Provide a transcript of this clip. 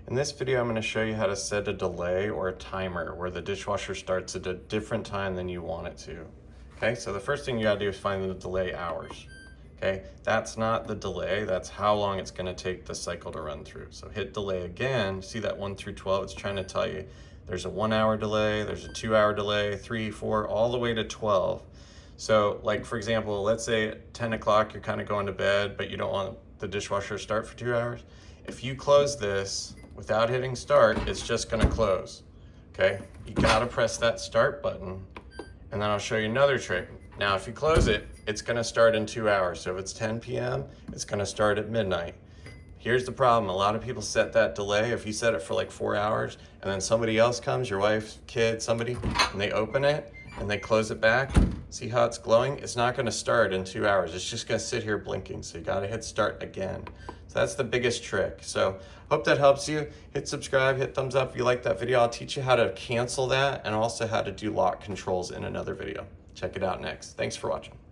In this video, I'm going to show you how to set a delay or a timer where the dishwasher starts at a different time than you want it to. Okay, so the first thing you gotta do is find the delay hours. Okay, that's not the delay, that's how long it's going to take the cycle to run through. So hit delay again, see that 1 through 12, it's trying to tell you there's a 1 hour delay, there's a 2 hour delay, 3, 4, all the way to 12. So like for example, let's say at 10 o'clock you're kind of going to bed, but you don't want the dishwasher to start for 2 hours. If you close this without hitting start, it's just going to close. Okay, you got to press that start button, and then I'll show you another trick. Now if you close it, it's going to start in 2 hours. So if it's 10 p.m., it's going to start at midnight. Here's the problem. A lot of people set that delay. If you set it for like 4 hours and then somebody else comes, your wife, kid, somebody, and they open it and they close it back, see how it's glowing? It's not going to start in 2 hours. It's just going to sit here blinking. So you got to hit start again. So that's the biggest trick. So hope that helps you. Hit subscribe, hit thumbs up if you like that video. I'll teach you how to cancel that and also how to do lock controls in another video. Check it out next. Thanks for watching.